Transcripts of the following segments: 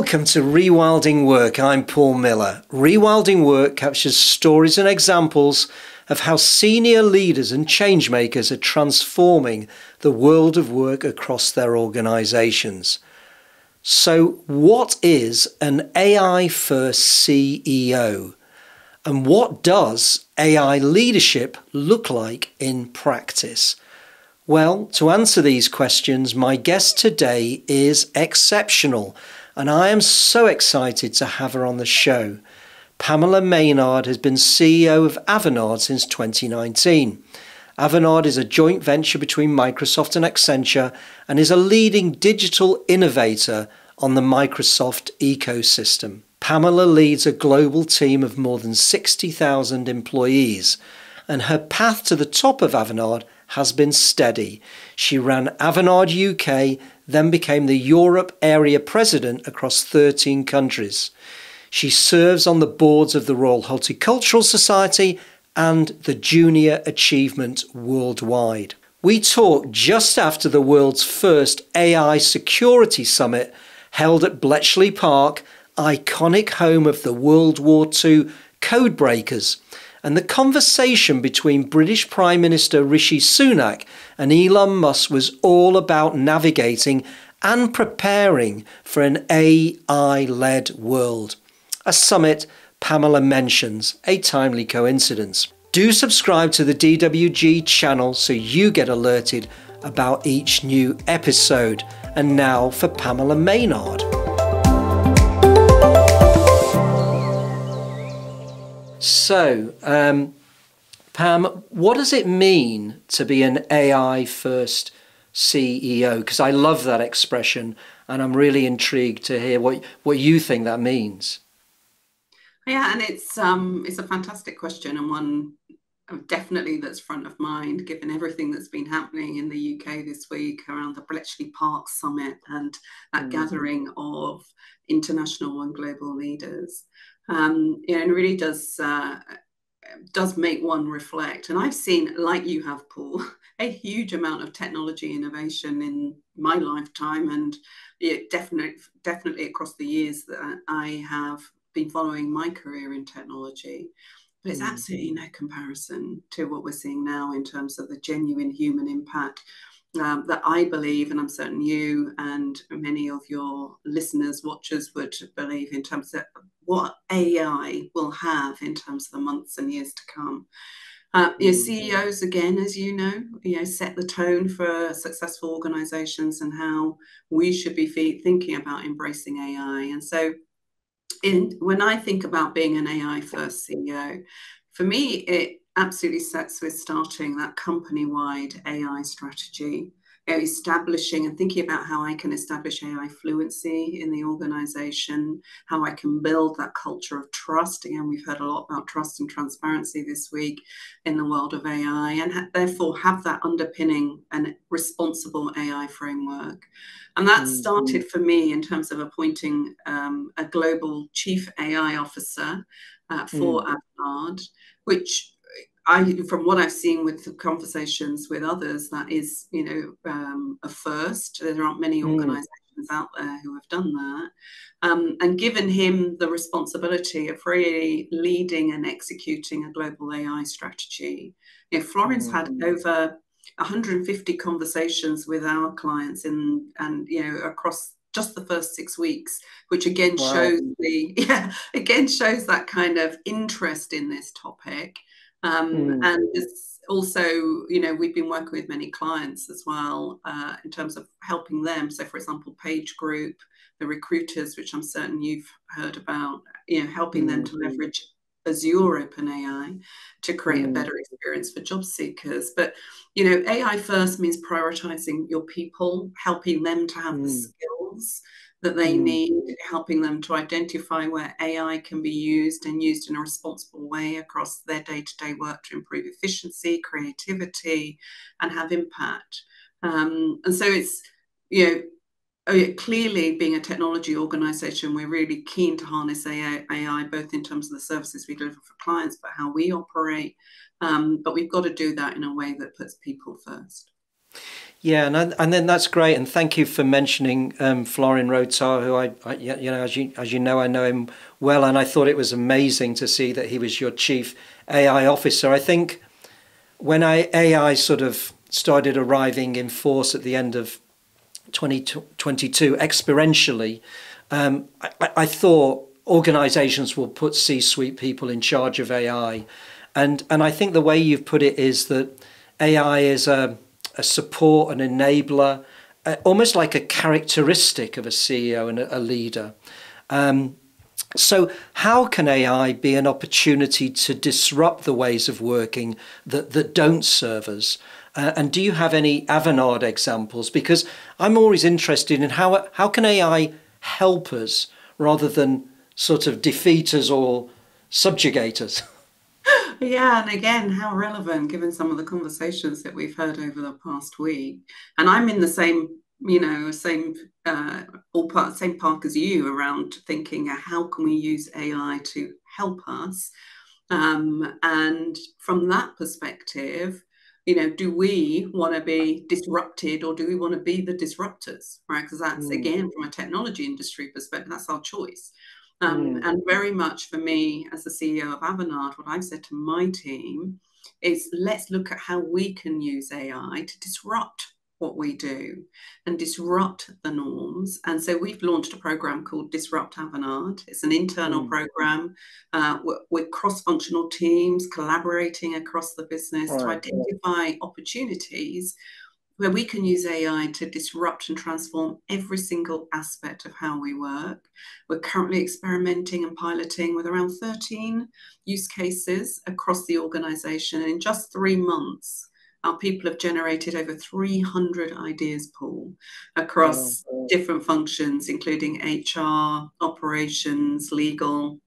Welcome to Rewilding Work. I'm Paul Miller. Rewilding Work captures stories and examples of how senior leaders and change makers are transforming the world of work across their organisations. So, what is an AI-first CEO? And what does AI leadership look like in practice? Well, to answer these questions, my guest today is exceptional, and I am so excited to have her on the show. Pamela Maynard has been CEO of Avanade since 2019. Avanade is a joint venture between Microsoft and Accenture and is a leading digital innovator on the Microsoft ecosystem. Pamela leads a global team of more than 60,000 employees, and her path to the top of Avanade has been steady. She ran Avanade UK, then became the Europe area president across 13 countries. She serves on the boards of the Royal Horticultural Society and the Junior Achievement Worldwide. We talked just after the world's first AI Security Summit held at Bletchley Park, iconic home of the World War II codebreakers, and the conversation between British Prime Minister Rishi Sunak and Elon Musk was all about navigating and preparing for an AI-led world. A summit Pamela mentions, a timely coincidence. Do subscribe to the DWG channel so you get alerted about each new episode. And now for Pamela Maynard. So, Pam, what does it mean to be an AI-first CEO? Because I love that expression, and I'm really intrigued to hear what you think that means. Yeah, and it's a fantastic question, and one definitely that's front of mind, given everything that's been happening in the UK this week around the Bletchley Park Summit and that gathering of international and global leaders. It really does make one reflect. And I've seen, like you have, Paul, a huge amount of technology innovation in my lifetime, and definitely across the years that I have been following my career in technology. But it's absolutely no comparison to what we're seeing now in terms of the genuine human impact that I believe, and I'm certain you and many of your listeners, watchers would believe in terms of what AI will have in terms of the months and years to come. CEOs, again, as you know, set the tone for successful organizations and how we should be thinking about embracing AI. And so when I think about being an AI first CEO, for me, it absolutely sets with starting that company-wide AI strategy, establishing and thinking about how I can establish AI fluency in the organization, how I can build that culture of trust. Again, we've heard a lot about trust and transparency this week in the world of AI, and therefore have that underpinning and responsible AI framework. And that started for me in terms of appointing a global chief AI officer for Avanade, which from what I've seen with the conversations with others, that is, a first. There aren't many organizations out there who have done that. And given him the responsibility of really leading and executing a global AI strategy. Florence had over 150 conversations with our clients across just the first 6 weeks, which again shows shows that kind of interest in this topic. And it's also, we've been working with many clients as well in terms of helping them. So, for example, Page Group, the recruiters, which I'm certain you've heard about, helping them to leverage Azure OpenAI to create a better experience for job seekers. But, AI first means prioritizing your people, helping them to have the skills that they need, helping them to identify where AI can be used and used in a responsible way across their day-to-day work to improve efficiency, creativity, and have impact. And so it's, clearly being a technology organization, we're really keen to harness AI, both in terms of the services we deliver for clients, but how we operate. But we've got to do that in a way that puts people first. Yeah, and then that's great, and thank you for mentioning Florin Rotar, who as you know, I know him well, and I thought it was amazing to see that he was your chief AI officer. I think when AI sort of started arriving in force at the end of 2022 experientially, I thought organizations will put C-suite people in charge of AI. And I think the way you've put it is that AI is a support, an enabler, almost like a characteristic of a CEO and a leader. So how can AI be an opportunity to disrupt the ways of working that don't serve us? And do you have any Avanade examples? Because I'm always interested in how can AI help us rather than sort of defeat us or subjugate us? Yeah, and again, how relevant given some of the conversations that we've heard over the past week. And I'm in the same, same same park as you around thinking how can we use AI to help us? And from that perspective, do we want to be disrupted or do we want to be the disruptors, right? Because that's, Mm, again, from a technology industry perspective, that's our choice. mm, And very much for me, as the CEO of Avanade, what I've said to my team is let's look at how we can use AI to disrupt what we do and disrupt the norms. And so we've launched a program called Disrupt Avanade. It's an internal mm. program with cross-functional teams collaborating across the business to Right. identify opportunities where we can use AI to disrupt and transform every single aspect of how we work. We're currently experimenting and piloting with around 13 use cases across the organization. And in just 3 months, our people have generated over 300 ideas, Paul, Wow. across different functions, including HR, operations, legal,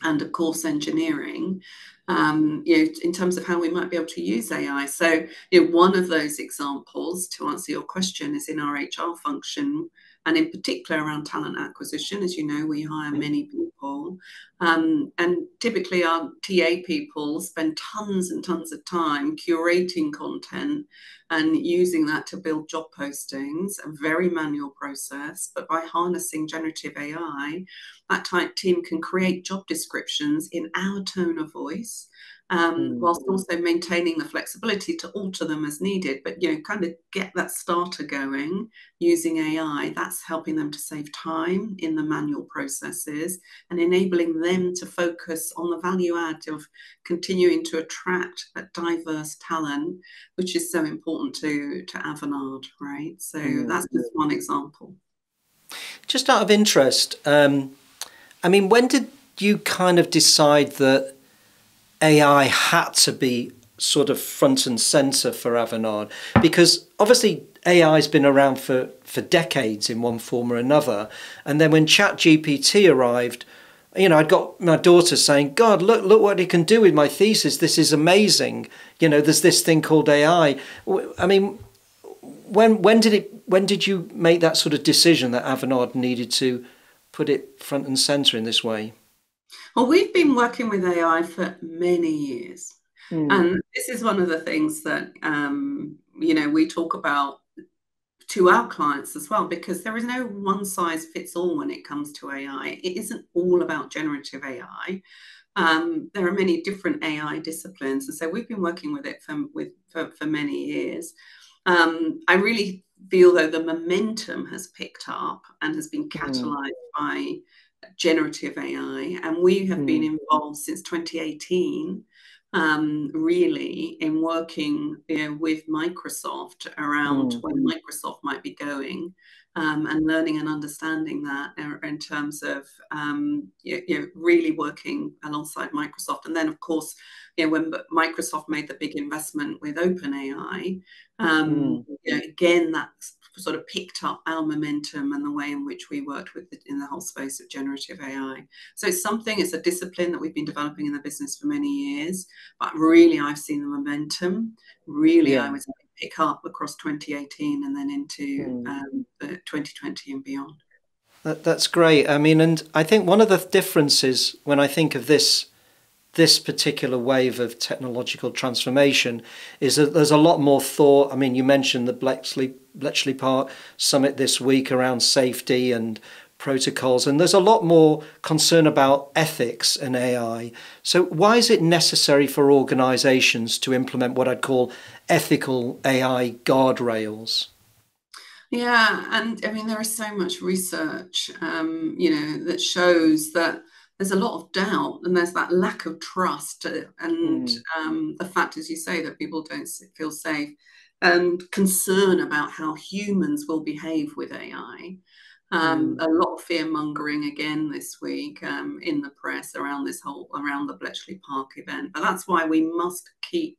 and of course engineering, in terms of how we might be able to use AI. So, one of those examples, to answer your question, is in our HR function, and in particular around talent acquisition. As you know, we hire many people, and typically our TA people spend tons and tons of time curating content and using that to build job postings, a very manual process. But by harnessing generative AI, that type team can create job descriptions in our tone of voice, Mm, whilst also maintaining the flexibility to alter them as needed. But kind of get that starter going using AI. That's helping them to save time in the manual processes and enabling them to focus on the value add of continuing to attract that diverse talent, which is so important to Avanade, right? So mm. that's just one example. Just out of interest, I mean, when did you kind of decide that AI had to be sort of front and center for Avanade? Because obviously AI has been around for decades in one form or another. And then when ChatGPT arrived, I'd got my daughter saying, God, look what it can do with my thesis. This is amazing. There's this thing called AI. I mean, when did you make that sort of decision that Avanade needed to put it front and center in this way? Well, we've been working with AI for many years. Mm, And this is one of the things that, we talk about to our clients as well, because there is no one size fits all when it comes to AI. It isn't all about generative AI. There are many different AI disciplines. And so we've been working with it for many years. I really feel though the momentum has picked up and has been mm, catalyzed by generative AI, and we have been mm, involved since 2018, really in working with Microsoft around mm, where Microsoft might be going, and learning and understanding that in terms of really working alongside Microsoft. And then, of course, when Microsoft made the big investment with OpenAI, mm, again, that's sort of picked up our momentum and the way in which we worked with it in the whole space of generative AI. So it's a discipline that we've been developing in the business for many years, but really I've seen the momentum, really I yeah. was pick up across 2018 and then into Mm. 2020 and beyond. That's great. I mean, and I think one of the differences when I think of this this particular wave of technological transformation is that there's a lot more thought. I mean, you mentioned the Bletchley Park Summit this week around safety and protocols, and there's a lot more concern about ethics and AI. So why is it necessary for organizations to implement what I'd call ethical AI guardrails? Yeah, and I mean, there is so much research, that shows that there's a lot of doubt and there's that lack of trust, and Mm, the fact, as you say, that people don't feel safe and concern about how humans will behave with AI. mm, A lot of fear mongering again this week in the press around the Bletchley Park event, but that's why we must keep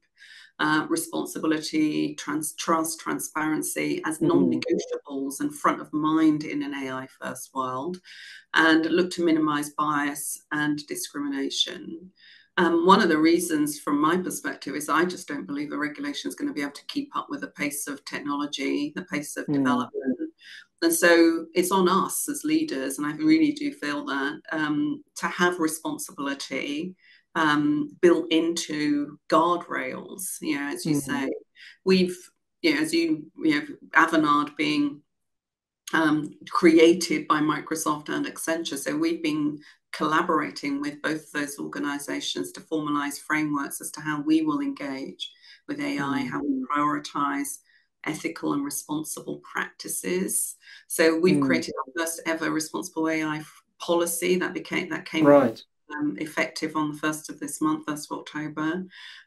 responsibility, trust, transparency as mm, non-negotiables and front of mind in an AI first world, and look to minimize bias and discrimination. One of the reasons from my perspective is I just don't believe the regulation is going to be able to keep up with the pace of technology, the pace of mm, development. And so it's on us as leaders, and I really do feel that, to have responsibility built into guardrails. As you mm, say, we've, Avanade being created by Microsoft and Accenture. So we've been collaborating with both those organizations to formalize frameworks as to how we will engage with AI, mm, how we prioritize ethical and responsible practices. So we've mm. created our first ever responsible AI policy that came Right. effective on the 1st of this month, 1st of October,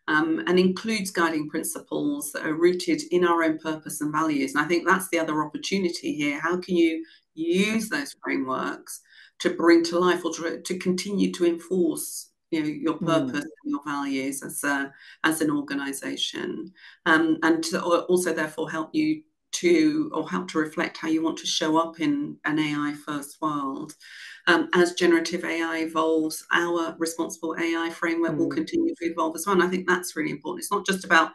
and includes guiding principles that are rooted in our own purpose and values. And I think that's the other opportunity here. How can you use those frameworks to bring to life or to continue to enforce your Mm, purpose and your values as an organization, and to also therefore help to reflect how you want to show up in an AI first world. As generative AI evolves, our responsible AI framework will mm, continue to evolve as well. And I think that's really important. It's not just about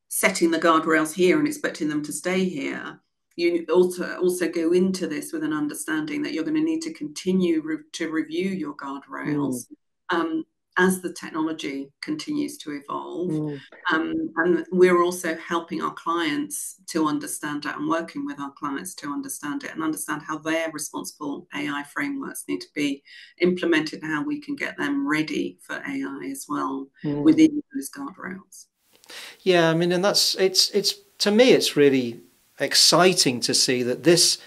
setting the guardrails here and expecting them to stay here. You also go into this with an understanding that you're going to need to continue to review your mm, guardrails um, as the technology continues to evolve. mm, And we're also helping our clients to understand it and working with our clients to understand it and understand how their responsible AI frameworks need to be implemented and how we can get them ready for AI as well mm. within those guardrails. Yeah, I mean, and it's to me, it's really exciting to see that this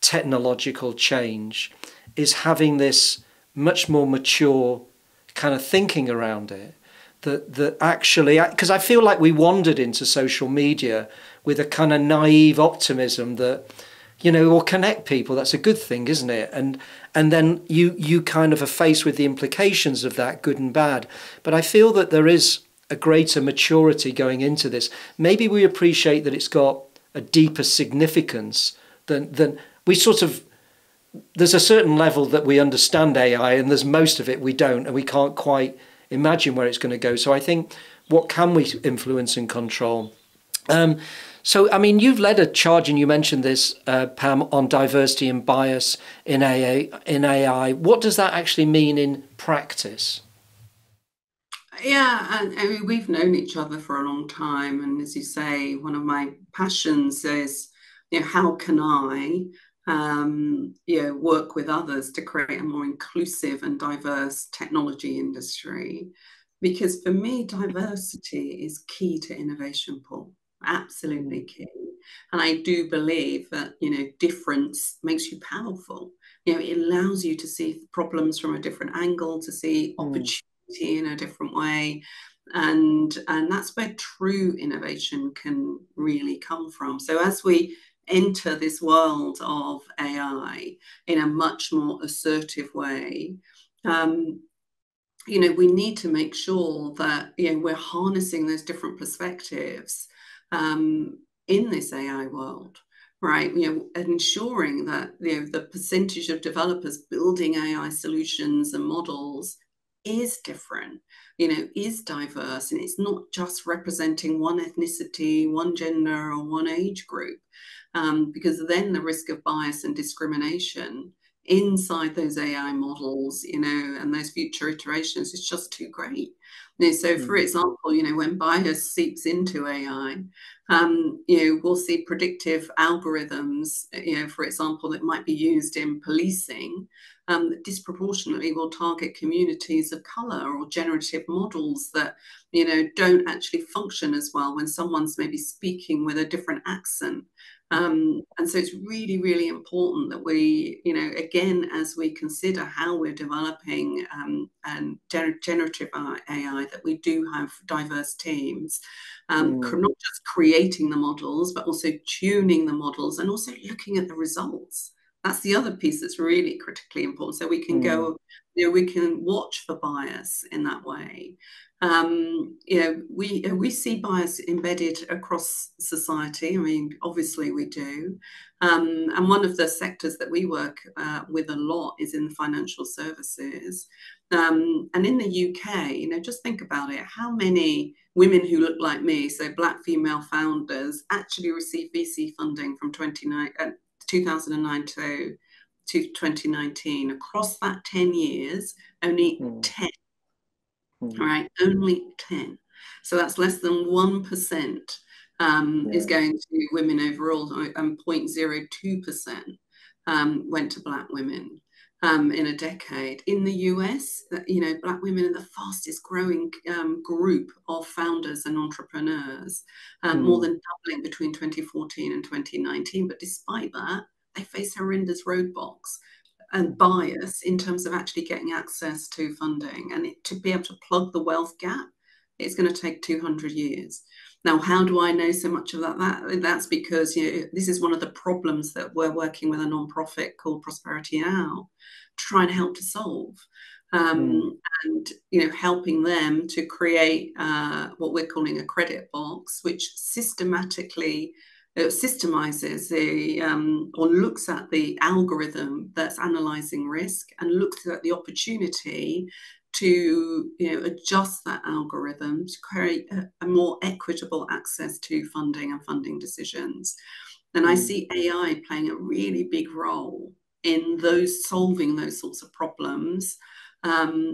technological change is having this much more mature kind of thinking around it. That actually, because I feel like we wandered into social media with a kind of naive optimism that, will connect people. That's a good thing, isn't it? And then you kind of are faced with the implications of that, good and bad. But I feel that there is a greater maturity going into this. Maybe we appreciate that it's got a deeper significance than we sort of. There's a certain level that we understand AI, and there's most of it we don't, and we can't quite imagine where it's going to go. So I think, what can we influence and control? So, I mean, you've led a charge, and you mentioned this, Pam, on diversity and bias in AI. What does that actually mean in practice? Yeah, and I mean, we've known each other for a long time. And as you say, one of my passions is, how can I, work with others to create a more inclusive and diverse technology industry? Because for me, diversity is key to innovation, Paul. Absolutely Mm, key. And I do believe that, difference makes you powerful. It allows you to see problems from a different angle, to see mm, opportunity in a different way, and that's where true innovation can really come from. So as we enter this world of AI in a much more assertive way, um, we need to make sure that we're harnessing those different perspectives in this AI world, right? And ensuring that the percentage of developers building AI solutions and models is different, is diverse, and it's not just representing one ethnicity, one gender, or one age group, because then the risk of bias and discrimination inside those AI models, and those future iterations is just too great. So for example, when bias seeps into AI, we'll see predictive algorithms, for example, that might be used in policing, that disproportionately will target communities of color, or generative models that, don't actually function as well when someone's maybe speaking with a different accent. And so it's really, really important that we, again, as we consider how we're developing and generative AI, that we do have diverse teams, not just creating the models, but also tuning the models and also looking at the results. That's the other piece that's really critically important. So we can go, we can watch for bias in that way. We see bias embedded across society. I mean, obviously we do. And one of the sectors that we work with a lot is in the financial services. And in the UK, just think about it. How many women who look like me, so Black female founders, actually receive VC funding from 2009 to 2019? Across that 10 years, only 10. All right, only 10. So that's less than 1% is going to women overall, and 0.02% went to Black women in a decade. In the US, Black women are the fastest growing group of founders and entrepreneurs, more than doubling between 2014 and 2019. But despite that, they face horrendous roadblocks and bias in terms of actually getting access to funding. And to be able to plug the wealth gap, it's going to take 200 years. Now, how do I know so much of that? That's because this is one of the problems that we're working with a nonprofit called Prosperity Now to try and help to solve. And helping them to create what we're calling a credit box, which systemizes or looks at the algorithm that's analyzing risk and looks at the opportunity to adjust that algorithm to create a more equitable access to funding and funding decisions. And I see AI playing a really big role in solving those sorts of problems,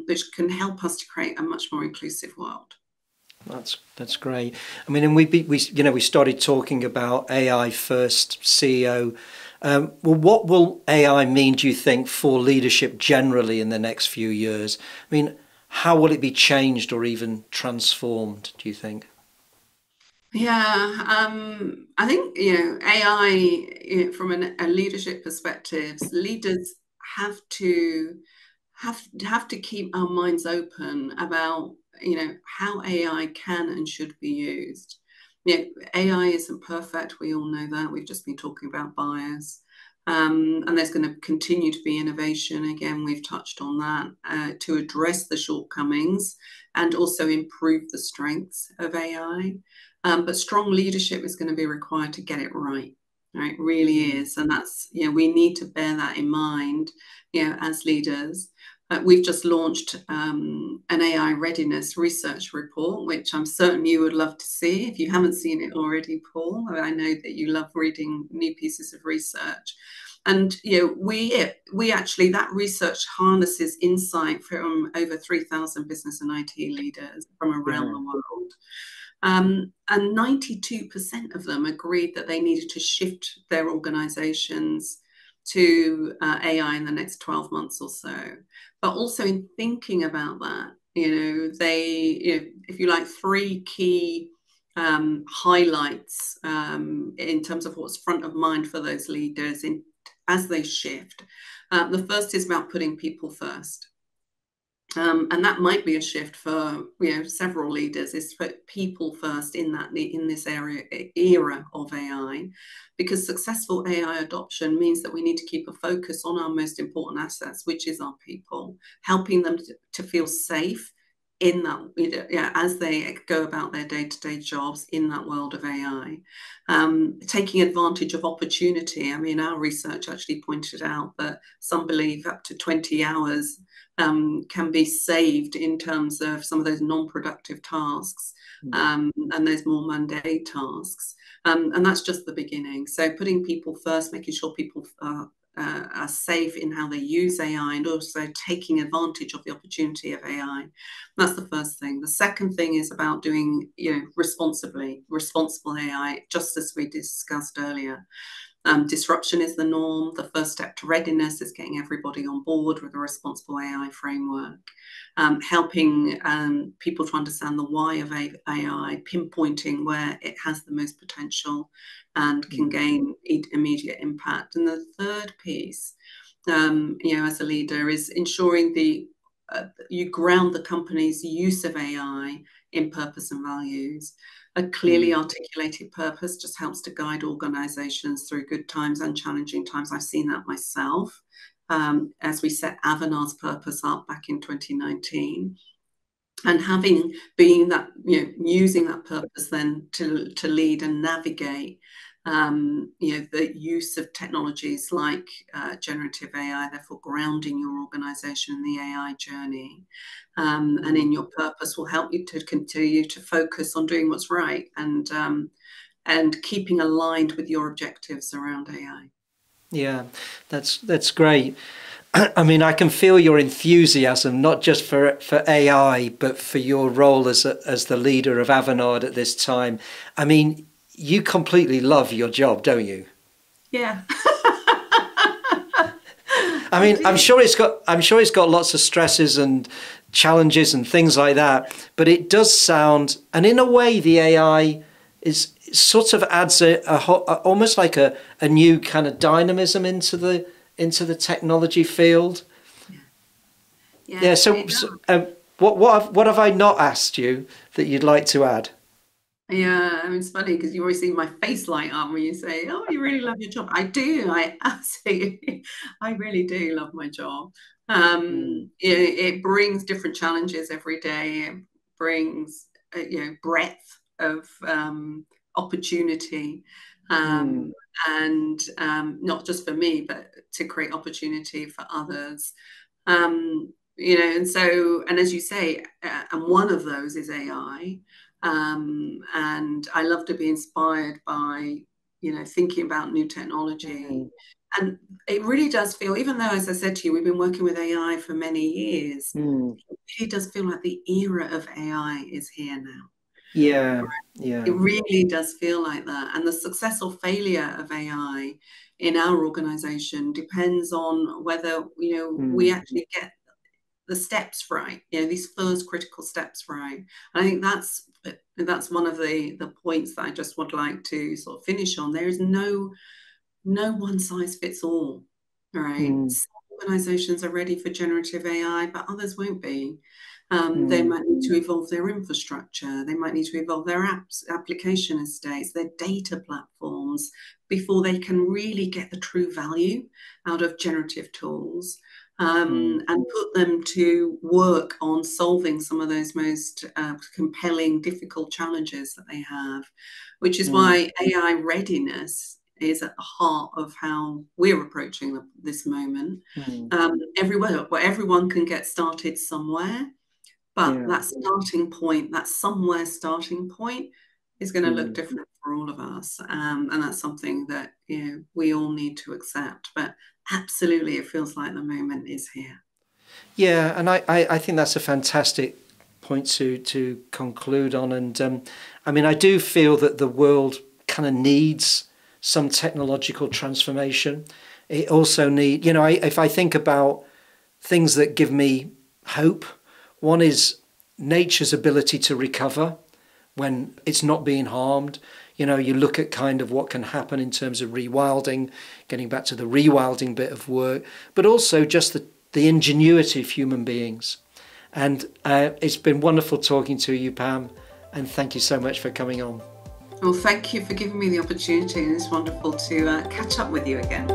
which can help us to create a much more inclusive world. That's great. I mean, and we started talking about AI first CEO. Well, what will AI mean, do you think, for leadership generally in the next few years? I mean, how will it be changed or even transformed, do you think? Yeah, I think AI, from a leadership perspective, leaders have to keep our minds open about how AI can and should be used. AI isn't perfect. We all know that. We've just been talking about bias. And there's going to continue to be innovation. Again, we've touched on that to address the shortcomings and also improve the strengths of AI. But strong leadership is going to be required to get it right. It really is. And that's, we need to bear that in mind, as leaders. We've just launched an AI readiness research report, which I'm certain you would love to see. If you haven't seen it already, Paul, I know that you love reading new pieces of research. And we actually, that research harnesses insight from over 3,000 business and IT leaders from around the world. And 92% of them agreed that they needed to shift their organizations to AI in the next 12 months or so. But also in thinking about that, if you like, three key highlights in terms of what's front of mind for those leaders as they shift. The first is about putting people first. And that might be a shift for several leaders, is to put people first in this era of AI, because successful AI adoption means that we need to keep a focus on our most important assets, which is our people, helping them to feel safe in that, as they go about their day-to-day jobs in that world of AI, taking advantage of opportunity. I mean, our research actually pointed out that some believe up to 20 hours can be saved in terms of some of those non-productive tasks, and those more mundane tasks. And that's just the beginning. So putting people first, making sure people are safe in how they use AI, and also taking advantage of the opportunity of AI. That's the first thing. The second thing is about doing, responsible AI, just as we discussed earlier. Disruption is the norm. The first step to readiness is getting everybody on board with a responsible AI framework, helping people to understand the why of AI, pinpointing where it has the most potential and can gain immediate impact. And the third piece, as a leader, is ensuring you ground the company's use of AI in purpose and values. A clearly articulated purpose just helps to guide organizations through good times and challenging times. I've seen that myself as we set Avanade's purpose up back in 2019. And using that purpose then to lead and navigate the use of technologies like generative AI, therefore grounding your organization in the AI journey. And in your purpose will help you to continue to focus on doing what's right and keeping aligned with your objectives around AI. Yeah, that's great. I mean, I can feel your enthusiasm, not just for AI, but for your role as the leader of Avanade at this time. I mean, you completely love your job, don't you? Yeah. I mean, I'm sure it's got lots of stresses and challenges and things like that, but it does sound, and in a way, the AI is sort of adds almost like a new kind of dynamism into the technology field. Yeah. So what have I not asked you that you'd like to add? Yeah, I mean, it's funny because you always see my face light up when you say, "Oh, you really love your job." I do. I absolutely, I really do love my job. It brings different challenges every day. It brings, breadth of opportunity, and not just for me, but to create opportunity for others. And as you say, and one of those is AI. And I love to be inspired by, thinking about new technology. And it really does feel, even though, as I said to you, we've been working with AI for many years, it really does feel like the era of AI is here now. Yeah. It really does feel like that. And the success or failure of AI in our organization depends on whether, we actually get the steps right, these first critical steps right. And I think that's one of the points that I just would like to sort of finish on. There is no one size fits all, right? Some organizations are ready for generative AI, but others won't be. They might need to evolve their infrastructure. They might need to evolve their application estates, their data platforms, before they can really get the true value out of generative tools. And put them to work on solving some of those most compelling, difficult challenges that they have, which is why AI readiness is at the heart of how we're approaching this moment. Everyone can get started somewhere, but that starting point, that somewhere starting point, is going to look different for all of us, and that's something that we all need to accept. But absolutely, it feels like the moment is here. Yeah, and I think that's a fantastic point to conclude on. And I mean, I do feel that the world kind of needs some technological transformation. It also needs, if I think about things that give me hope, one is nature's ability to recover when it's not being harmed. You look at kind of what can happen in terms of rewilding, getting back to the rewilding bit of work, but also just the ingenuity of human beings. And it's been wonderful talking to you, Pam, and thank you so much for coming on. Well, thank you for giving me the opportunity, and it's wonderful to catch up with you again.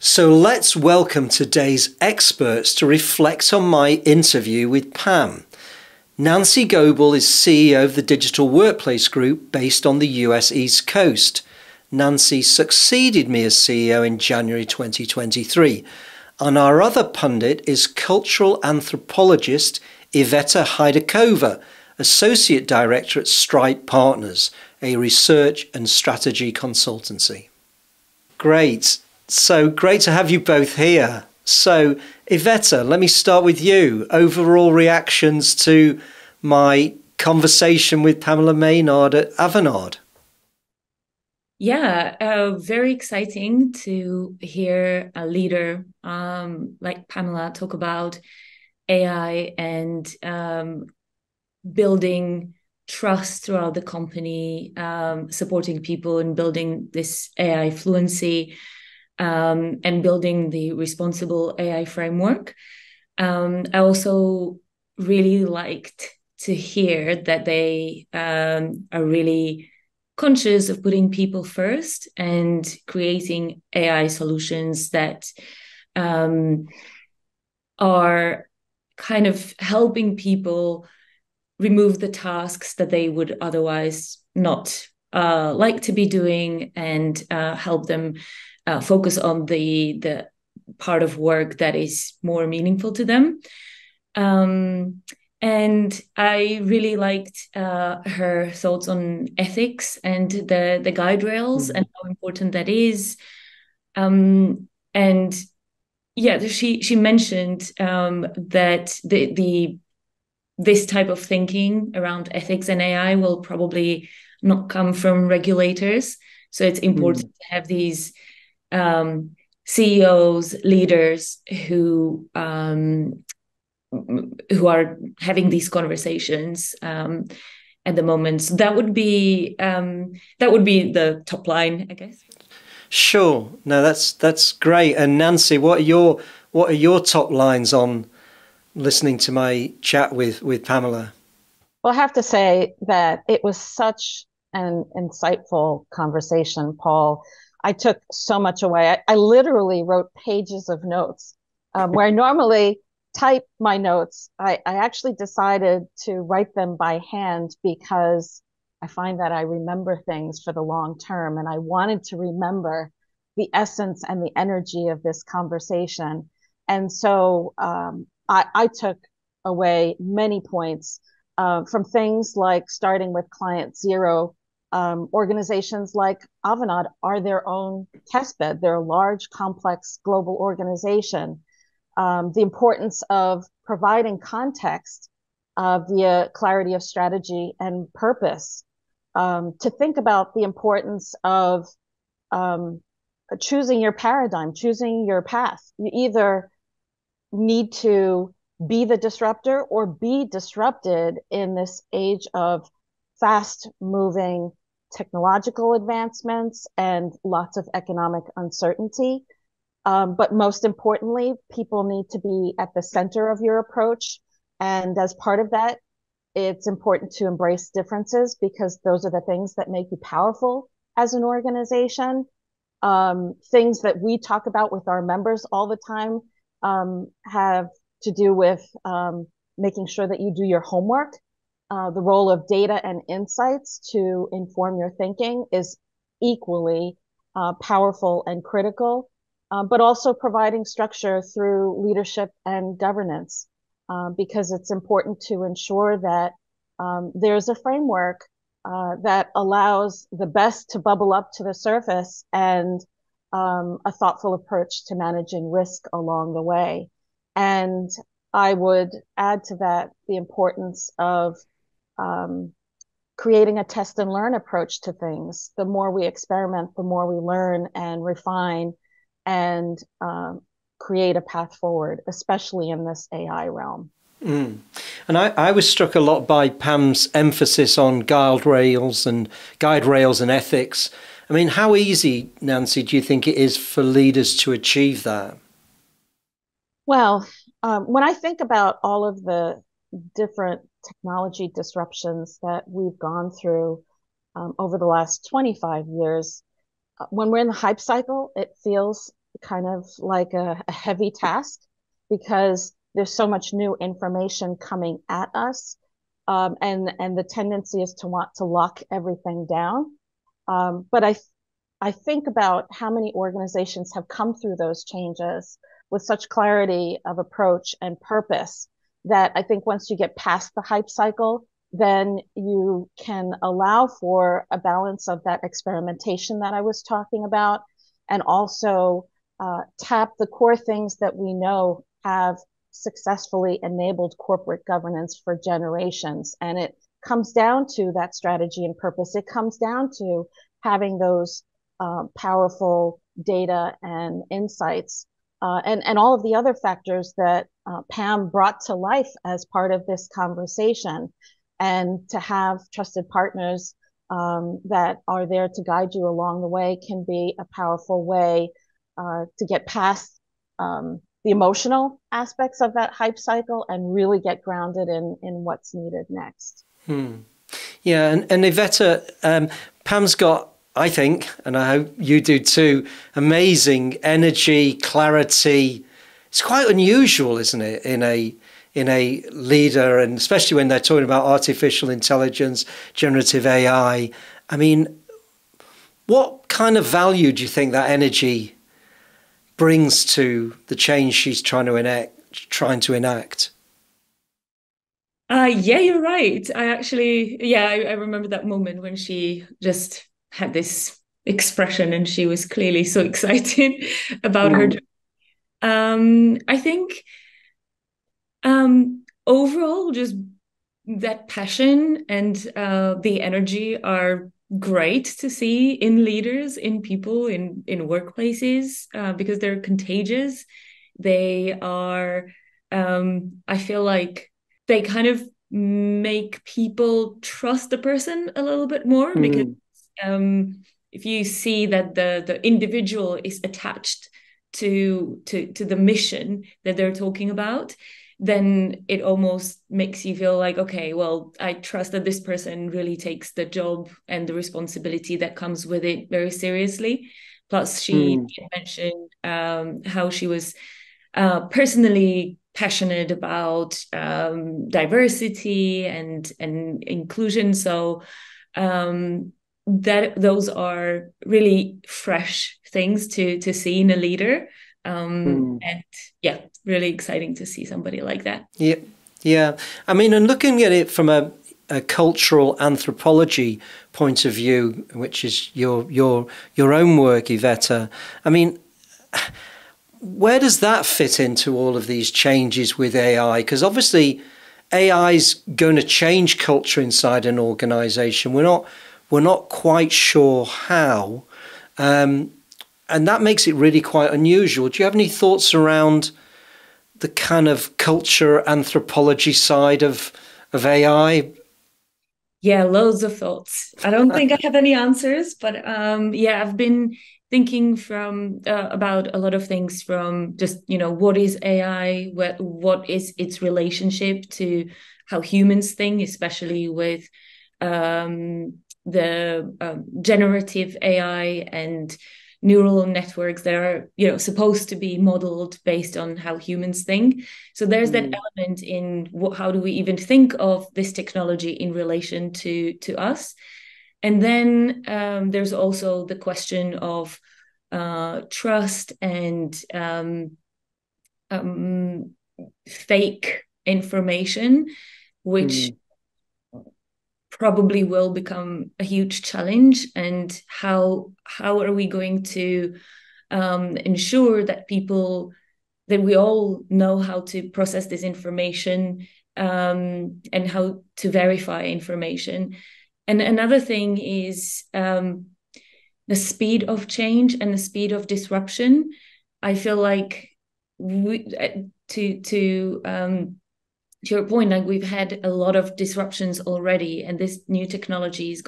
So let's welcome today's experts to reflect on my interview with Pam. Nancy Goebel is CEO of the Digital Workplace Group based on the US East Coast. Nancy succeeded me as CEO in January 2023. And our other pundit is cultural anthropologist Iveta Hajdakova, Associate Director at Stripe Partners, a research and strategy consultancy. Great. So great to have you both here. So, Iveta, let me start with you. Overall reactions to my conversation with Pamela Maynard at Avanade. Yeah, very exciting to hear a leader like Pamela talk about AI and building trust throughout the company, supporting people in building this AI fluency, and building the responsible AI framework. I also really liked to hear that they are really conscious of putting people first and creating AI solutions that are kind of helping people remove the tasks that they would otherwise not like to be doing, and help them focus on the part of work that is more meaningful to them. And I really liked her thoughts on ethics and the guide rails and how important that is. And yeah, she mentioned that this type of thinking around ethics and AI will probably not come from regulators. So it's important to have these CEOs, leaders who are having these conversations at the moment. So that would be the top line, I guess. Sure. No, that's great. And Nancy, what are your top lines on listening to my chat with Pamela? Well, I have to say that it was such an insightful conversation, Paul. I took so much away. I literally wrote pages of notes where I normally type my notes. I actually decided to write them by hand because I find that I remember things for the long term, and I wanted to remember the essence and the energy of this conversation. And so I took away many points from things like starting with client zero. Organizations like Avanade are their own testbed. They're a large, complex global organization. The importance of providing context via clarity of strategy and purpose. To think about the importance of choosing your paradigm, choosing your path. You either need to be the disruptor or be disrupted in this age of fast moving technological advancements and lots of economic uncertainty. But most importantly, people need to be at the center of your approach. And as part of that, it's important to embrace differences because those are the things that make you powerful as an organization. Things that we talk about with our members all the time have to do with making sure that you do your homework. The role of data and insights to inform your thinking is equally powerful and critical, but also providing structure through leadership and governance, because it's important to ensure that there's a framework that allows the best to bubble up to the surface and a thoughtful approach to managing risk along the way. And I would add to that the importance of creating a test and learn approach to things. The more we experiment, the more we learn and refine and create a path forward, especially in this AI realm. And I was struck a lot by Pam's emphasis on guide rails and ethics. I mean, how easy, Nancy, do you think it is for leaders to achieve that? Well, when I think about all of the different technology disruptions that we've gone through over the last 25 years, when we're in the hype cycle, it feels kind of like a heavy task because there's so much new information coming at us. And the tendency is to want to lock everything down. But I think about how many organizations have come through those changes with such clarity of approach and purpose that I think once you get past the hype cycle, then you can allow for a balance of that experimentation that I was talking about, and also tap the core things that we know have successfully enabled corporate governance for generations. And it comes down to that strategy and purpose. It comes down to having those powerful data and insights, and all of the other factors that Pam brought to life as part of this conversation. And to have trusted partners that are there to guide you along the way can be a powerful way to get past the emotional aspects of that hype cycle and really get grounded in what's needed next. Yeah, and Iveta, Pam's got, I think, and I hope you do too, amazing energy, clarity. It's quite unusual, isn't it, in a leader, and especially when they're talking about artificial intelligence, generative AI. I mean, what kind of value do you think that energy brings to the change she's trying to enact? Yeah, you're right. I remember that moment when she just had this expression and she was clearly so excited about her job. I think overall, just that passion and the energy are great to see in leaders, in people, in workplaces, because they're contagious. They are, I feel like they kind of make people trust the person a little bit more, because if you see that the individual is attached to the mission that they're talking about, then it almost makes you feel like, okay, well, I trust that this person really takes the job and the responsibility that comes with it very seriously. Plus, she mentioned how she was personally passionate about diversity and inclusion. So that those are really fresh things to see in a leader. And yeah, really exciting to see somebody like that. Yeah. I mean, and looking at it from a cultural anthropology point of view, which is your own work, Iveta, I mean, where does that fit into all of these changes with AI? Because obviously AI is going to change culture inside an organization. We're not quite sure how. And that makes it really quite unusual. Do you have any thoughts around the kind of culture anthropology side of AI? Yeah, loads of thoughts. I don't think I have any answers, but yeah, I've been thinking from about a lot of things, from just, what is AI? What is its relationship to how humans think, especially with the generative AI and neural networks that are supposed to be modeled based on how humans think. So there's that element in how do we even think of this technology in relation to us. And then there's also the question of trust and fake information, which probably will become a huge challenge. And how are we going to ensure that we all know how to process this information and how to verify information. And another thing is the speed of change and the speed of disruption. I feel like to your point, like, we've had a lot of disruptions already, and this new technology is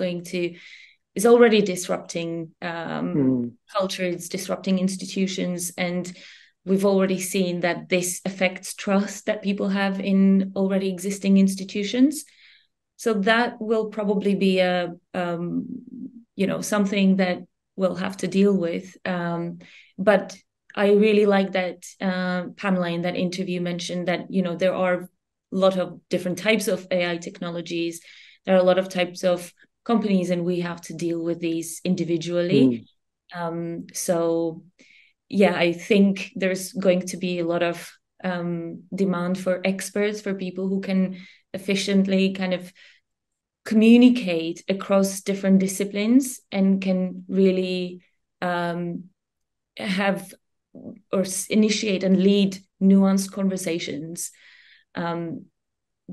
already disrupting culture, it's disrupting institutions, and we've already seen that this affects trust that people have in already existing institutions. So that will probably be a something that we'll have to deal with. But I really like that Pamela in that interview mentioned that there are a lot of different types of AI technologies. There are a lot of types of companies, and we have to deal with these individually. So yeah, I think there's going to be a lot of demand for experts, for people who can efficiently kind of communicate across different disciplines and can really have or initiate and lead nuanced conversations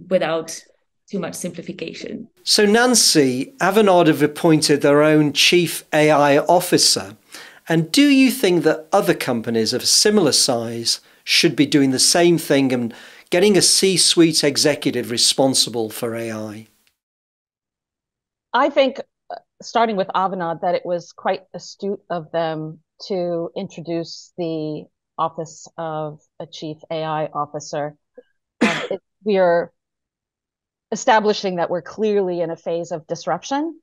without too much simplification. So Nancy, Avanade have appointed their own Chief AI Officer. And do you think that other companies of a similar size should be doing the same thing and getting a C-suite executive responsible for AI? I think, starting with Avanade, that it was quite astute of them to introduce the Office of a Chief AI Officer. We are establishing that we're clearly in a phase of disruption.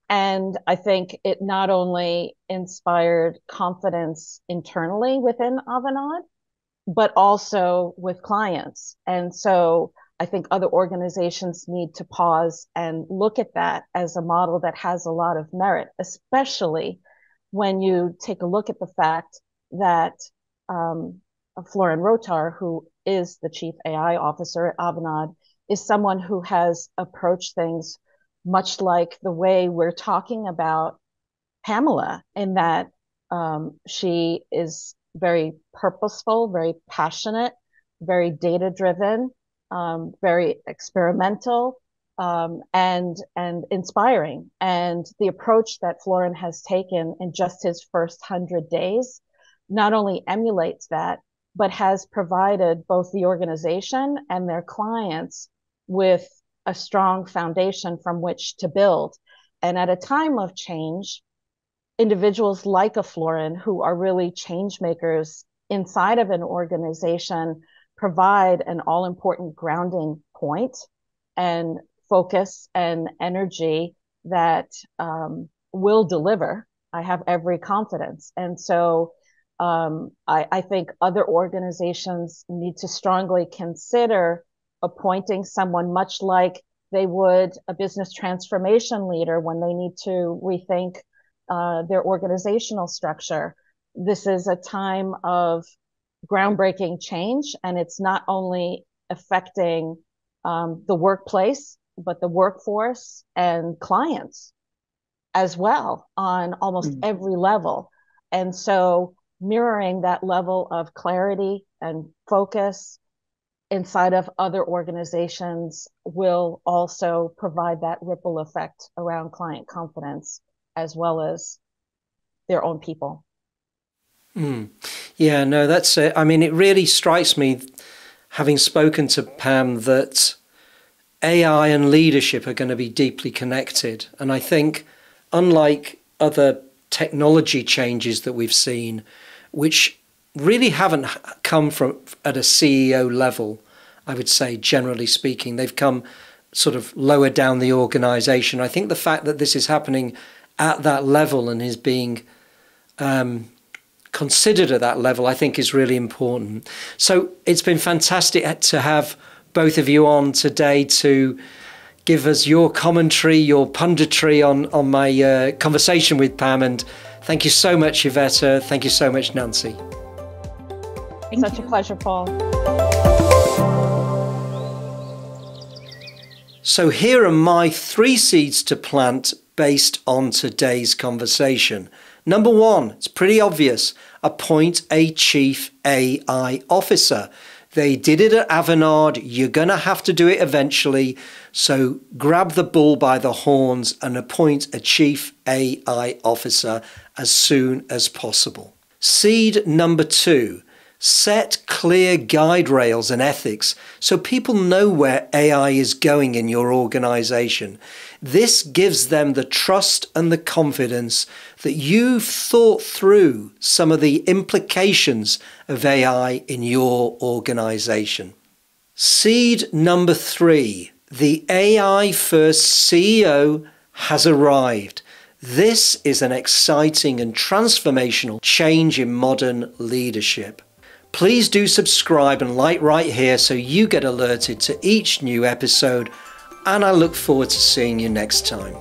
And I think it not only inspired confidence internally within Avanade, but also with clients. And so I think other organizations need to pause and look at that as a model that has a lot of merit, especially when you take a look at the fact that Florin Rotar, who is the Chief AI Officer at Avanade, is someone who has approached things much like the way we're talking about Pamela, in that she is very purposeful, very passionate, very data-driven, very experimental, and inspiring. And the approach that Florin has taken in just his first 100 days not only emulates that, but has provided both the organization and their clients with a strong foundation from which to build. And at a time of change, individuals like a Florin, who are really change makers inside of an organization, provide an all-important grounding point and focus and energy that will deliver. I have every confidence. And so I think other organizations need to strongly consider appointing someone much like they would a business transformation leader when they need to rethink their organizational structure. This is a time of groundbreaking change, and it's not only affecting the workplace, but the workforce and clients as well on almost every level. And so mirroring that level of clarity and focus inside of other organizations will also provide that ripple effect around client confidence as well as their own people. Yeah, no, that's it. I mean, it really strikes me, having spoken to Pam, that AI and leadership are going to be deeply connected. And I think, unlike other technology changes that we've seen, which really haven't come from at a CEO level, I would say, generally speaking, they've come sort of lower down the organization. I think the fact that this is happening at that level and is being considered at that level, I think is really important. So it's been fantastic to have both of you on today to give us your commentary, your punditry on my conversation with Pam. And thank you so much, Yvette. Thank you so much, Nancy. Such a pleasure, Paul. So here are my 3 seeds to plant based on today's conversation. Number 1, it's pretty obvious. Appoint a Chief AI Officer. They did it at Avanade. You're going to have to do it eventually. So grab the bull by the horns and appoint a Chief AI Officer as soon as possible. Seed number 2. Set clear guide rails and ethics so people know where AI is going in your organization. This gives them the trust and the confidence that you've thought through some of the implications of AI in your organization. Seed number 3. The AI first CEO has arrived. This is an exciting and transformational change in modern leadership. Please do subscribe and like right here so you get alerted to each new episode, and I look forward to seeing you next time.